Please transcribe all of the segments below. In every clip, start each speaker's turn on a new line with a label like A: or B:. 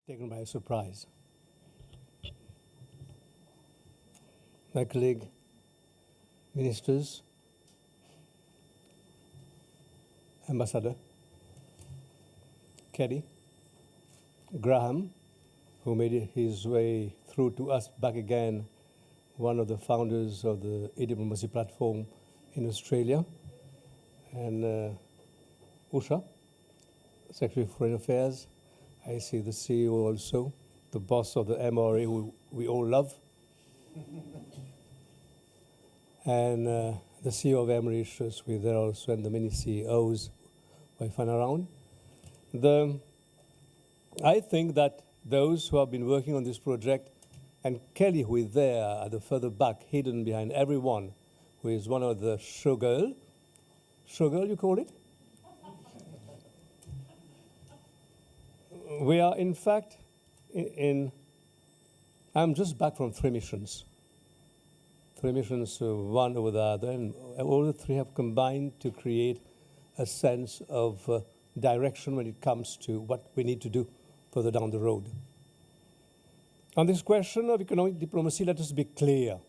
A: taken by surprise. My colleague, ministers, Ambassador, Kelly, Graham, who made his way through to us back again, one of the founders of the e-diplomacy platform in Australia, and Usha, Secretary for Foreign Affairs. I see the CEO also, the boss of the MRA, who we all love, and the CEO of Mauritius, we're there also, and the many CEOs I find around. I think that those who have been working on this project, and Kelly, who is there at the further back, hidden behind everyone, who is one of the showgirl, you call it? We are, in fact, I'm just back from 3 missions. 3 missions, one over the other, and all the 3 have combined to create a sense of direction when it comes to what we need to do further down the road. On this question of economic diplomacy, let us be clear.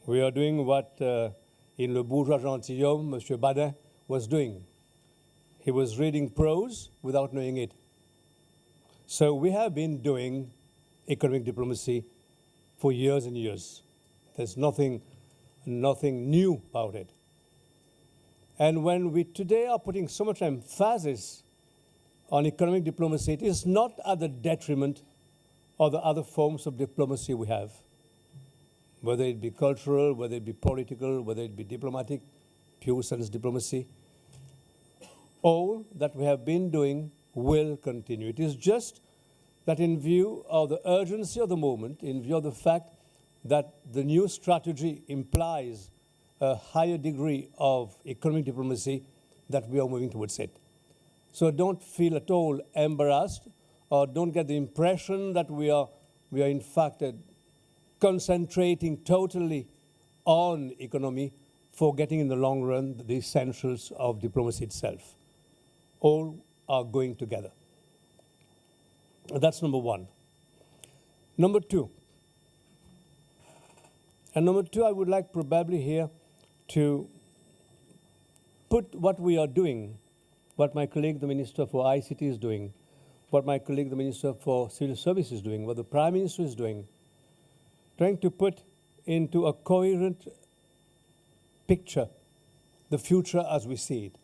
A: We are doing what in Le Bourgeois Gentilhomme, M. Badin was doing. He was reading prose without knowing it. So we have been doing economic diplomacy for years and years. There's nothing new about it. And when we today are putting so much emphasis on economic diplomacy, it is not at the detriment of the other forms of diplomacy we have, whether it be cultural, whether it be political, whether it be diplomatic, pure sense diplomacy. All that we have been doing will continue. It is just that in view of the urgency of the moment, in view of the fact that the new strategy implies a higher degree of economic diplomacy, that we are moving towards it. So don't feel at all embarrassed, or don't get the impression that we are in fact concentrating totally on economy, forgetting in the long run the essentials of diplomacy itself. All are going together. That's number one. Number two, I would like probably here to put what we are doing, what my colleague, the Minister for ICT is doing, what my colleague, the Minister for Civil Service is doing, what the Prime Minister is doing, trying to put into a coherent picture the future as we see it.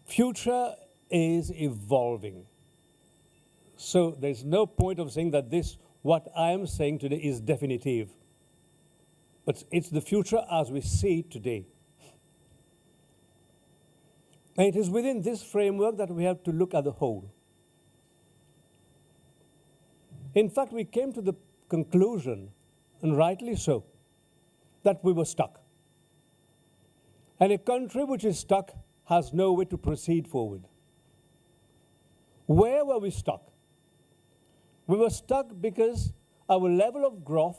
A: Future is evolving. So there's no point of saying that what I am saying today is definitive. But it's the future as we see it today. And it is within this framework that we have to look at the whole. In fact, we came to the conclusion, and rightly so, that we were stuck. And a country which is stuck has no way to proceed forward. Where were we stuck? We were stuck because our level of growth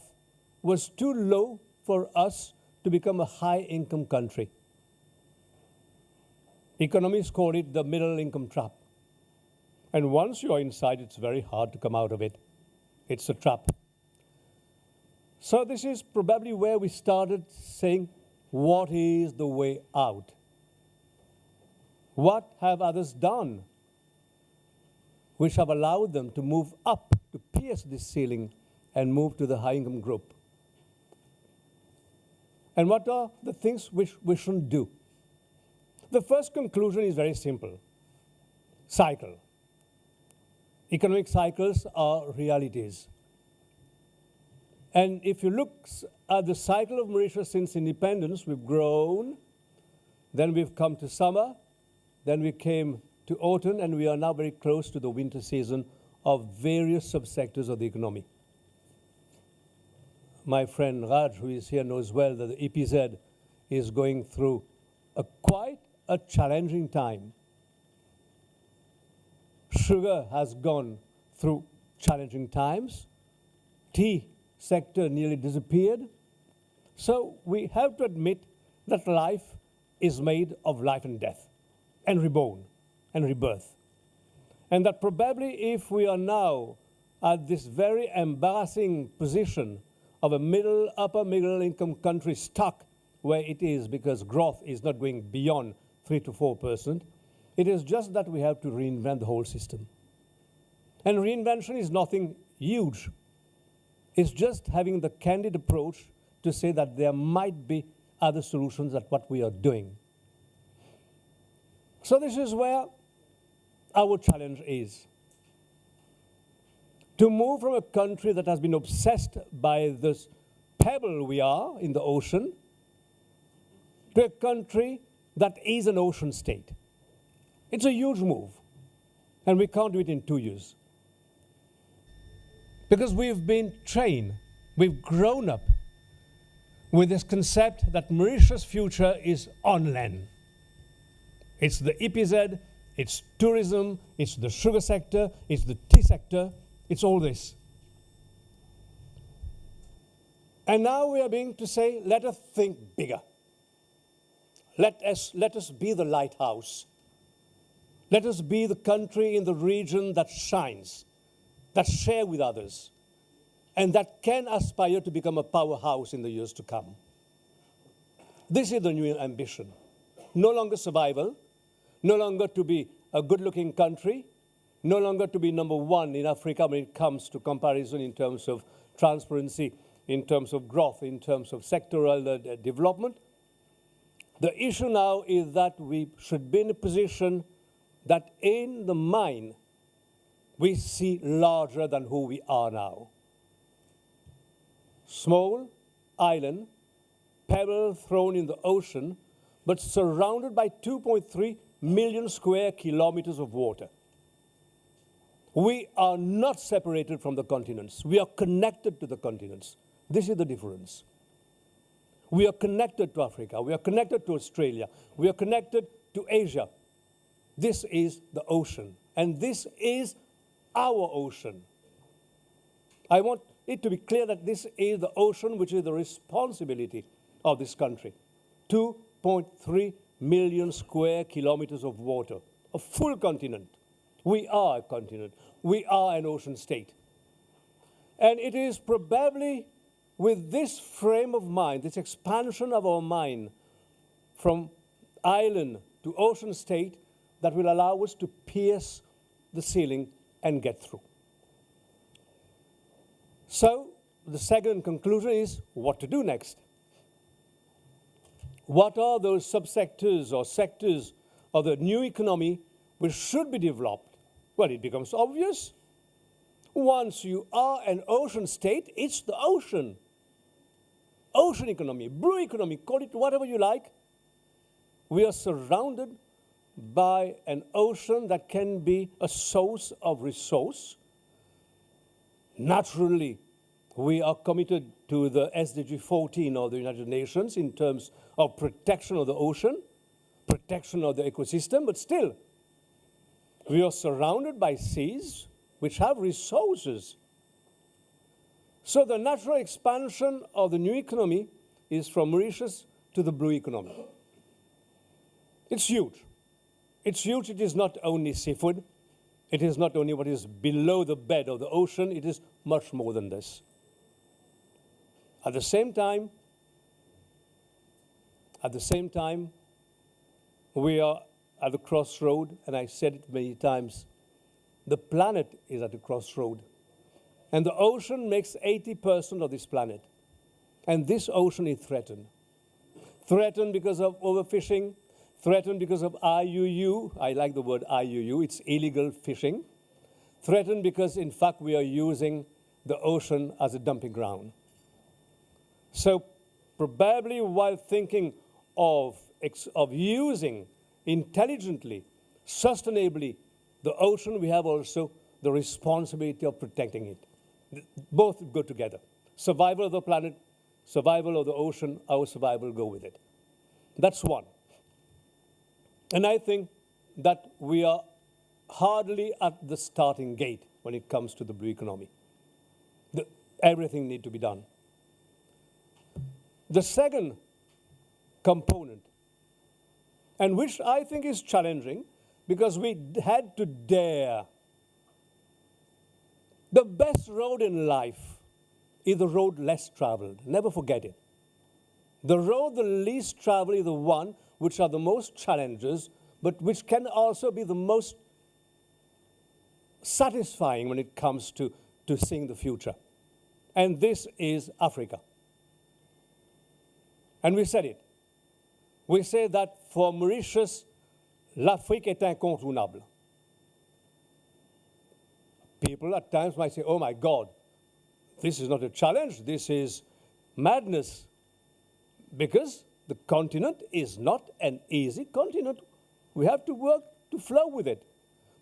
A: was too low for us to become a high-income country. Economists call it the middle-income trap. And once you're inside, it's very hard to come out of it. It's a trap. So this is probably where we started saying, what is the way out? What have others done which have allowed them to move up, to pierce this ceiling and move to the high-income group? And what are the things which we shouldn't do? The first conclusion is very simple. Cycle. Economic cycles are realities. And if you look at the cycle of Mauritius since independence, we've grown, then we've come to summer, then we came to autumn, and we are now very close to the winter season of various subsectors of the economy. My friend Raj, who is here, knows well that the EPZ is going through quite a challenging time. Sugar has gone through challenging times. Tea sector nearly disappeared. So we have to admit that life is made of life and death, and reborn, and rebirth. And that probably if we are now at this very embarrassing position of a upper middle income country stuck where it is because growth is not going beyond 3 to 4%, it is just that we have to reinvent the whole system. And reinvention is nothing huge. It's just having the candid approach to say that there might be other solutions than what we are doing. So this is where our challenge is. To move from a country that has been obsessed by this pebble we are in the ocean to a country that is an ocean state. It's a huge move, and we can't do it in 2 years. Because we've been trained, we've grown up with this concept that Mauritius' future is on land. It's the EPZ, it's tourism, it's the sugar sector, it's the tea sector, it's all this. And now we are being to say, let us think bigger. Let us be the lighthouse. Let us be the country in the region that shines, that shares with others, and that can aspire to become a powerhouse in the years to come. This is the new ambition. No longer survival, no longer to be a good-looking country, no longer to be number one in Africa when it comes to comparison in terms of transparency, in terms of growth, in terms of sectoral development. The issue now is that we should be in a position that in the mind we see larger than who we are now. Small island, pebble thrown in the ocean, but surrounded by 2.3 million square kilometers of water. We are not separated from the continents. We are connected to the continents. This is the difference. We are connected to Africa. We are connected to Australia. We are connected to Asia. This is the ocean, and this is our ocean. I want it to be clear that this is the ocean which is the responsibility of this country. 2.3 million square kilometers of water, a full continent. We are a continent. We are an ocean state. And it is probably with this frame of mind, this expansion of our mind from island to ocean state, that will allow us to pierce the ceiling and get through. So the second conclusion is what to do next. What are those subsectors or sectors of the new economy which should be developed? Well, it becomes obvious. Once you are an ocean state, it's the ocean. Ocean economy, blue economy, call it whatever you like. We are surrounded by an ocean that can be a source of resource. Naturally, we are committed to the SDG 14 of the United Nations in terms of protection of the ocean, protection of the ecosystem, but still, we are surrounded by seas which have resources. So the natural expansion of the new economy is from Mauritius to the blue economy. It's huge. It's huge. It is not only seafood. It is not only what is below the bed of the ocean. It is much more than this. At the same time, we are at the crossroad, and I said it many times, the planet is at the crossroad. And the ocean makes 80% of this planet. And this ocean is threatened. Threatened because of overfishing, threatened because of IUU. I like the word IUU. It's illegal fishing. Threatened because, in fact, we are using the ocean as a dumping ground. So probably while thinking of using intelligently, sustainably, the ocean, we have also the responsibility of protecting it. Both go together. Survival of the planet, survival of the ocean, our survival go with it. That's one. And I think that we are hardly at the starting gate when it comes to the blue economy. Everything needs to be done. The second component, and which I think is challenging, because we had to dare The best road in life is the road less traveled. Never forget it. The road the least traveled is the one which are the most challenges, but which can also be the most satisfying when it comes to seeing the future. And this is Africa. And we said it. We say that for Mauritius, l'Afrique est incontournable. People at times might say, oh my God, this is not a challenge, this is madness. Because the continent is not an easy continent. We have to work to flow with it.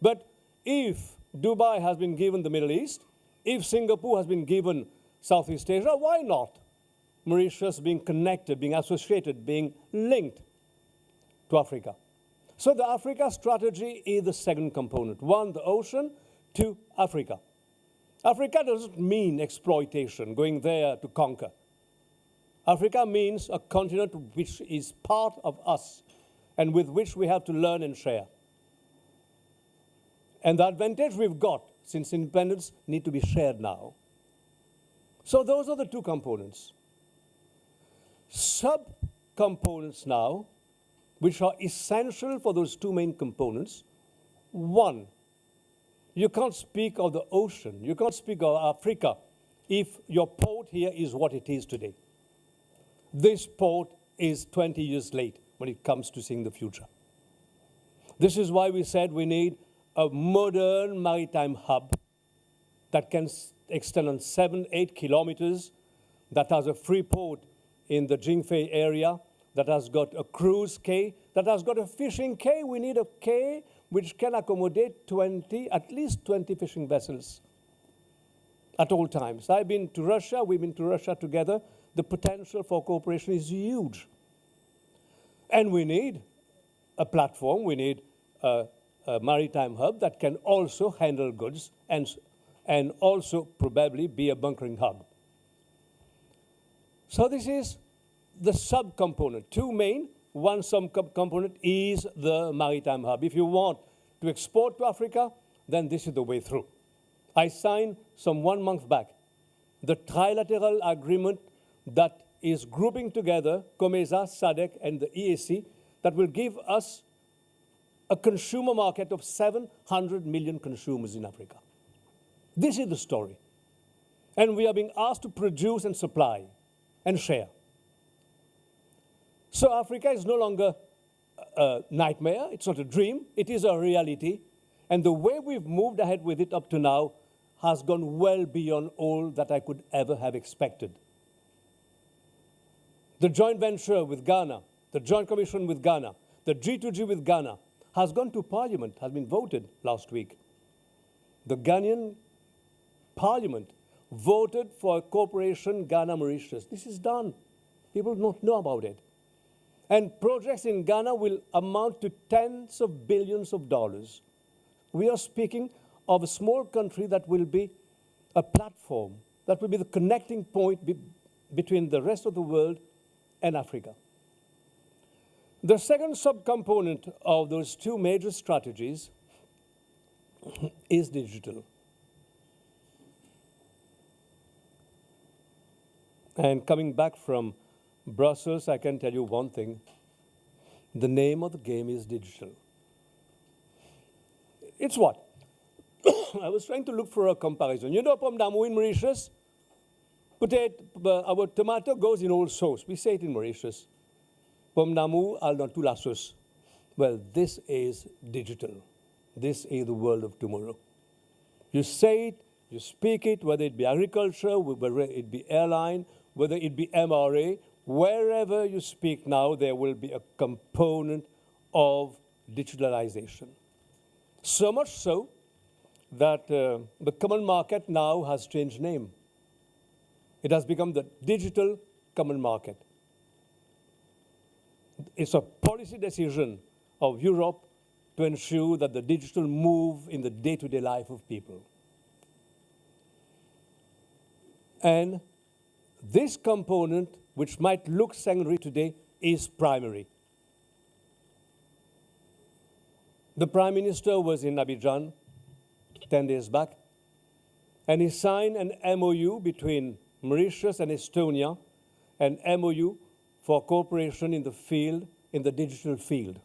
A: But if Dubai has been given the Middle East, if Singapore has been given Southeast Asia, why not Mauritius being connected, being associated, being linked to Africa? So the Africa strategy is the second component. One, the ocean. Two, Africa. Africa doesn't mean exploitation, going there to conquer. Africa means a continent which is part of us and with which we have to learn and share. And the advantage we've got since independence need to be shared now. So those are the two components. Sub-components now, which are essential for those two main components. One, you can't speak of the ocean, you can't speak of Africa if your port here is what it is today. This port is 20 years late when it comes to seeing the future. This is why we said we need a modern maritime hub that can extend on 7-8 kilometers, that has a free port in the Jingfei area, that has got a cruise quay, that has got a fishing quay. We need a quay which can accommodate at least 20 fishing vessels at all times. I've been to Russia, we've been to Russia together. The potential for cooperation is huge. And we need a platform, we need a maritime hub that can also handle goods and also probably be a bunkering hub. So this is the sub-component. Two main. One sub-component is the maritime hub. If you want to export to Africa, then this is the way through. I signed some 1 month back the trilateral agreement that is grouping together COMESA, SADC, and the EAC that will give us a consumer market of 700 million consumers in Africa. This is the story. And we are being asked to produce and supply and share. So Africa is no longer a nightmare, it's not a dream, it is a reality. And the way we've moved ahead with it up to now has gone well beyond all that I could ever have expected. The joint venture with Ghana, the joint commission with Ghana, the G2G with Ghana has gone to Parliament, has been voted last week. The Ghanaian Parliament voted for a cooperation Ghana-Mauritius. This is done. People don't know about it. And projects in Ghana will amount to tens of billions of dollars. We are speaking of a small country that will be a platform, that will be the connecting point between the rest of the world and Africa. The second subcomponent of those two major strategies is digital. And coming back from Brussels, I can tell you one thing. The name of the game is digital. It's what? I was trying to look for a comparison. You know pomme d'amour in Mauritius? Our tomato goes in all sauce. We say it in Mauritius. Pomme d'amour al dans toute la sauce. Well, this is digital. This is the world of tomorrow. You say it, you speak it, whether it be agriculture, whether it be airline, whether it be MRA, wherever you speak now, there will be a component of digitalization. So much so that the common market now has changed name. It has become the digital common market. It's a policy decision of Europe to ensure that the digital move in the day-to-day life of people. And this component, which might look secondary today, is primary. The Prime Minister was in Abidjan 10 days back, And he signed an MOU between Mauritius and Estonia, an MOU for cooperation in the field, in the digital field.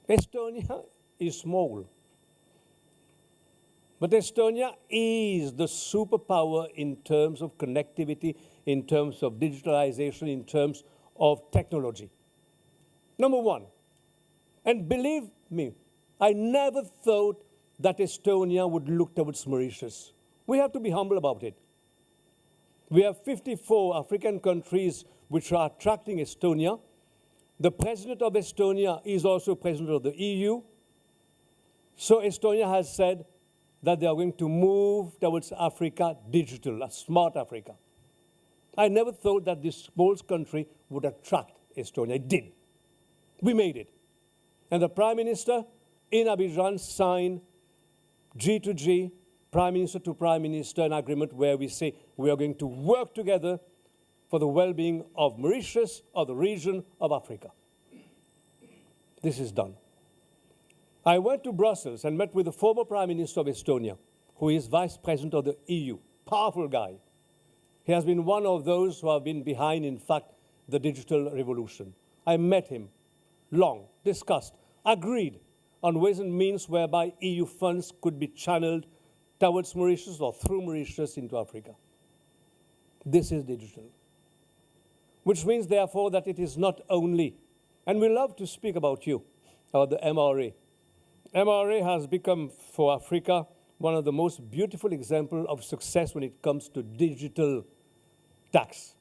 A: Estonia is small, but Estonia is the superpower in terms of connectivity, in terms of digitalization, in terms of technology. Number one. And believe me, I never thought that Estonia would look towards Mauritius. We have to be humble about it. We have 54 African countries which are attracting Estonia. The president of Estonia is also president of the EU. So Estonia has said that they are going to move towards Africa digital, a smart Africa. I never thought that this small country would attract Estonia. It did. We made it. And the Prime Minister in Abidjan signed G2G, Prime Minister to Prime Minister, an agreement where we say we are going to work together for the well-being of Mauritius, of the region of Africa. This is done. I went to Brussels and met with the former Prime Minister of Estonia, who is Vice President of the EU, powerful guy. He has been one of those who have been behind, in fact, the digital revolution. I met him, long, discussed, agreed on ways and means whereby EU funds could be channeled towards Mauritius or through Mauritius into Africa. This is digital. Which means, therefore, that it is not only, and we love to speak about you, about the MRA. MRA has become, for Africa, one of the most beautiful examples of success when it comes to digital tax.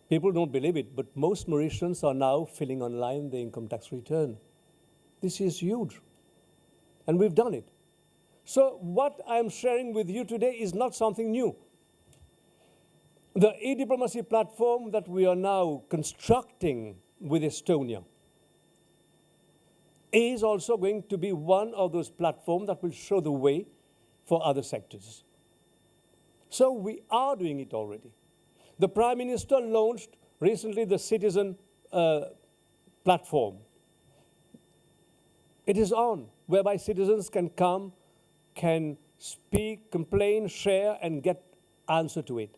A: People don't believe it, but most Mauritians are now filling online their income tax return. This is huge, and we've done it. So what I'm sharing with you today is not something new. The e-diplomacy platform that we are now constructing with Estonia is also going to be one of those platforms that will show the way for other sectors. So we are doing it already. The Prime Minister launched recently the Citizen platform. It is on, whereby citizens can come, can speak, complain, share, and get answer to it.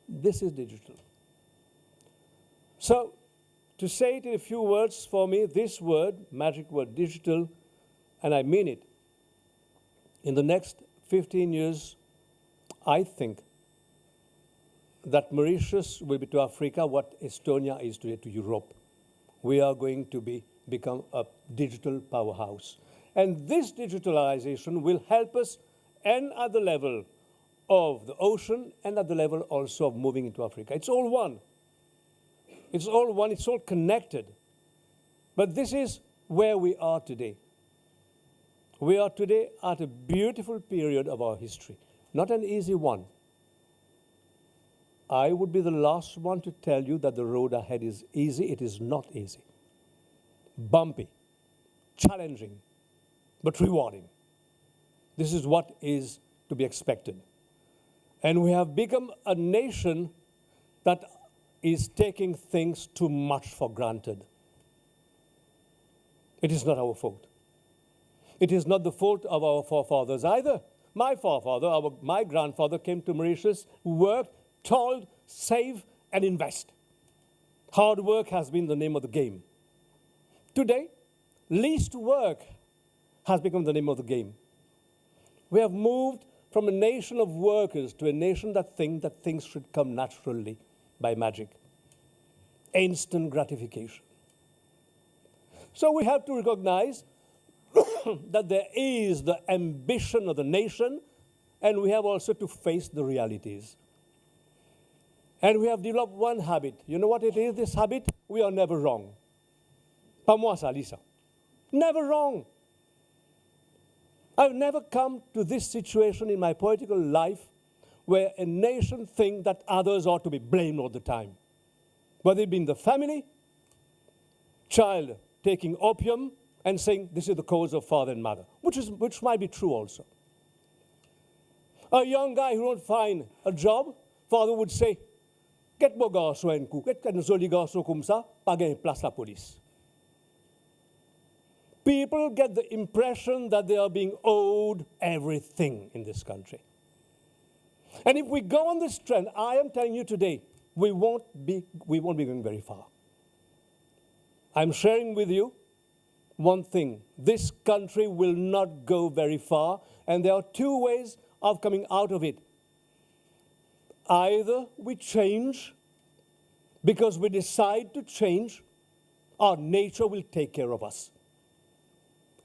A: This is digital. So, to say it in a few words for me, this word, magic word, digital, and I mean it, in the next 15 years, I think that Mauritius will be to Africa what Estonia is today to Europe. We are going to become a digital powerhouse. And this digitalization will help us and at the level of the ocean and at the level also of moving into Africa. It's all one. It's all one, it's all connected. But this is where we are today. We are today at a beautiful period of our history. Not an easy one. I would be the last one to tell you that the road ahead is easy. It is not easy. Bumpy, challenging, but rewarding. This is what is to be expected. And we have become a nation that is taking things too much for granted. It is not our fault. It is not the fault of our forefathers either. My forefather, my grandfather came to Mauritius, worked, toiled, save, and invest. Hard work has been the name of the game. Today, least work has become the name of the game. We have moved from a nation of workers to a nation that thinks that things should come naturally by magic. Instant gratification. So we have to recognize that there is the ambition of the nation, and we have also to face the realities. And we have developed one habit. You know what it is, this habit? We are never wrong. Pas moi ça, Lisa. Never wrong. I've never come to this situation in my political life where a nation thinks that others ought to be blamed all the time. Whether it be in the family, child taking opium and saying this is the cause of father and mother, which might be true also. A young guy who won't find a job, father would say, get mon garçon un coup, get un joli garçon comme ça, pas gain place la police. People get the impression that they are being owed everything in this country. And if we go on this trend, I am telling you today, we won't be going very far. I'm sharing with you one thing. This country will not go very far, and there are two ways of coming out of it. Either we change because we decide to change, or nature will take care of us.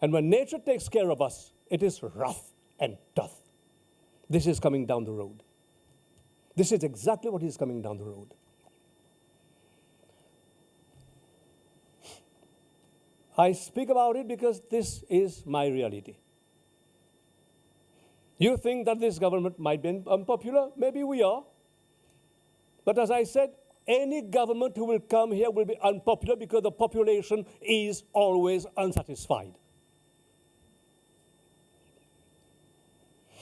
A: And when nature takes care of us, it is rough and tough. This is coming down the road. This is exactly what is coming down the road. I speak about it because this is my reality. You think that this government might be unpopular? Maybe we are. But as I said, any government who will come here will be unpopular because the population is always unsatisfied.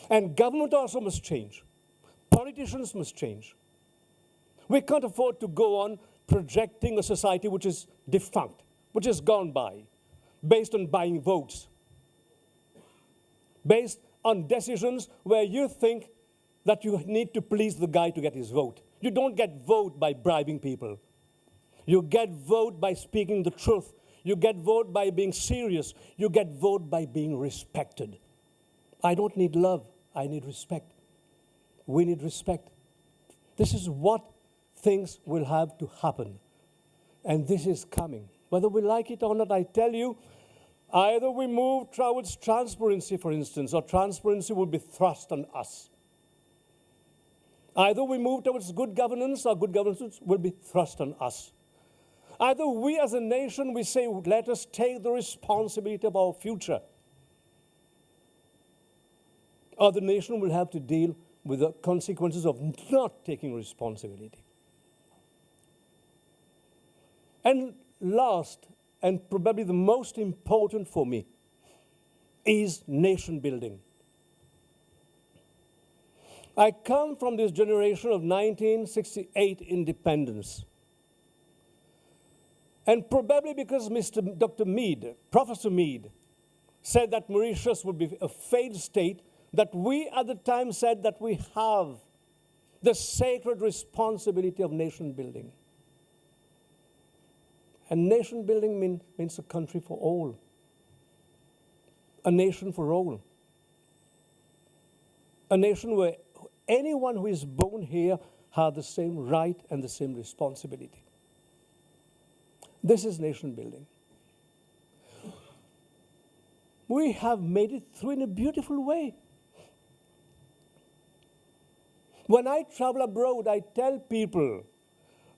A: And government also must change. Politicians must change. We can't afford to go on projecting a society which is defunct, which has gone by, based on buying votes, based on decisions where you think that you need to please the guy to get his vote. You don't get vote by bribing people. You get vote by speaking the truth. You get vote by being serious. You get vote by being respected. I don't need love. I need respect. We need respect. This is what things will have to happen. And this is coming. Whether we like it or not, I tell you, either we move towards transparency, for instance, or transparency will be thrust on us. Either we move towards good governance, or good governance will be thrust on us. Either we as a nation, we say, let us take the responsibility of our future, or the nation will have to deal with the consequences of not taking responsibility. And last, and probably the most important for me, is nation building. I come from this generation of 1968 independence. And probably because Dr. Mead, Professor Mead, said that Mauritius would be a failed state, that we at the time said that we have the sacred responsibility of nation building. And nation building means a country for all, a nation for all, a nation where anyone who is born here has the same right and the same responsibility. This is nation building. We have made it through in a beautiful way. When I travel abroad, I tell people,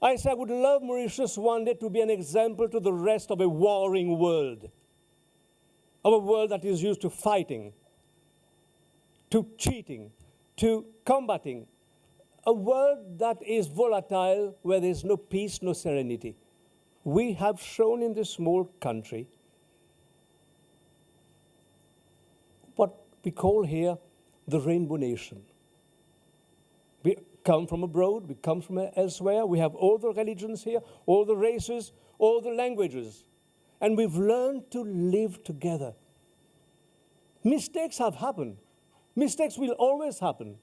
A: I say I would love Mauritius one day to be an example to the rest of a warring world, of a world that is used to fighting, to cheating, to combating, a world that is volatile, where there is no peace, no serenity. We have shown in this small country what we call here the Rainbow Nation. We come from abroad, we come from elsewhere, we have all the religions here, all the races, all the languages, and we've learned to live together. Mistakes have happened. Mistakes will always happen.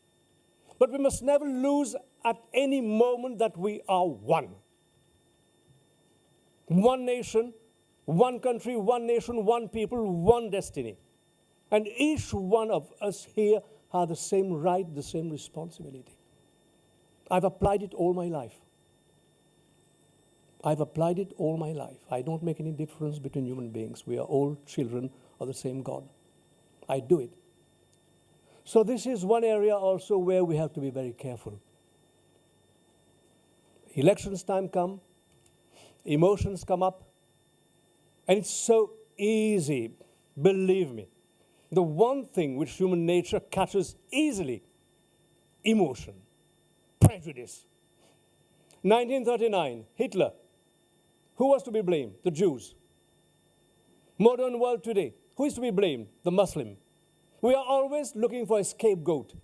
A: But we must never lose at any moment that we are one. One nation, one country, one nation, one people, one destiny. And each one of us here has the same right, the same responsibility. I've applied it all my life. I've applied it all my life. I don't make any difference between human beings. We are all children of the same God. I do it. So this is one area also where we have to be very careful. Elections time come, emotions come up, and it's so easy, believe me. The one thing which human nature catches easily, emotion, prejudice. 1939, Hitler. Who was to be blamed? The Jews. Modern world today, who is to be blamed? The Muslim. We are always looking for a scapegoat.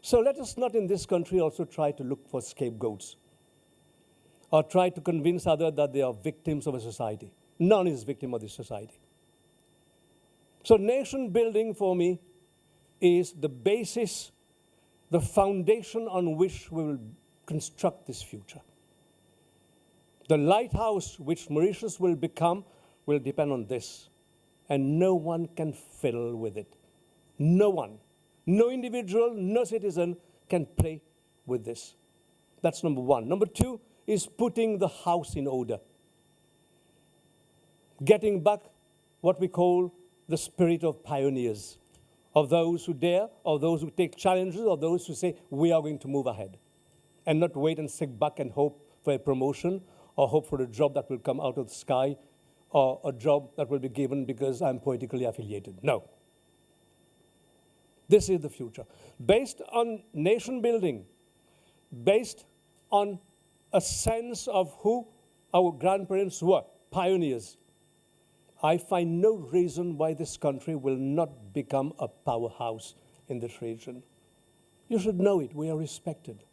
A: So let us not in this country also try to look for scapegoats or try to convince others that they are victims of a society. None is victim of this society. So nation building for me is the basis, the foundation on which we will construct this future. The lighthouse which Mauritius will become will depend on this. And no one can fiddle with it. No one. No individual, no citizen can play with this. That's number one. Number two is putting the house in order. Getting back what we call the spirit of pioneers, of those who dare, of those who take challenges, of those who say, we are going to move ahead, and not wait and sit back and hope for a promotion or hope for a job that will come out of the sky or a job that will be given because I'm politically affiliated. No. This is the future. Based on nation building, based on a sense of who our grandparents were, pioneers, I find no reason why this country will not become a powerhouse in this region. You should know it. We are respected.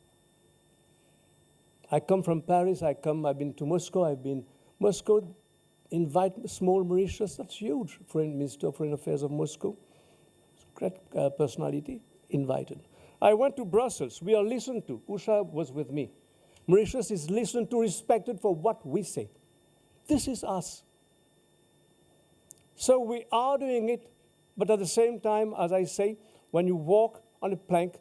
A: I come from Paris. I've been to Moscow. Moscow invite small Mauritius. That's huge. Minister of Foreign Affairs of Moscow, great personality, invited. I went to Brussels. We are listened to. Usha was with me. Mauritius is listened to, respected for what we say. This is us. So we are doing it, but at the same time, as I say, when you walk on a plank,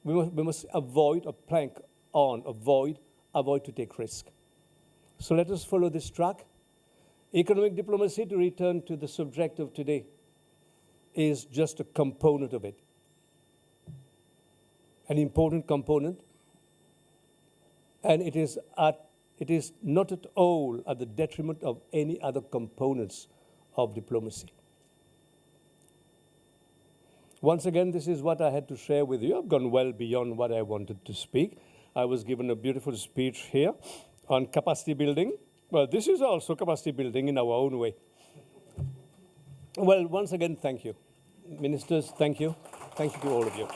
A: we must avoid a plank on, avoid to take risk. So let us follow this track. Economic diplomacy, to return to the subject of today, is just a component of it. An important component, and it is not at all at the detriment of any other components of diplomacy. Once again, this is what I had to share with you. I've gone well beyond what I wanted to speak. I was given a beautiful speech here on capacity building. Well, this is also capacity building in our own way. Well, once again, thank you. Ministers, thank you. Thank you to all of you.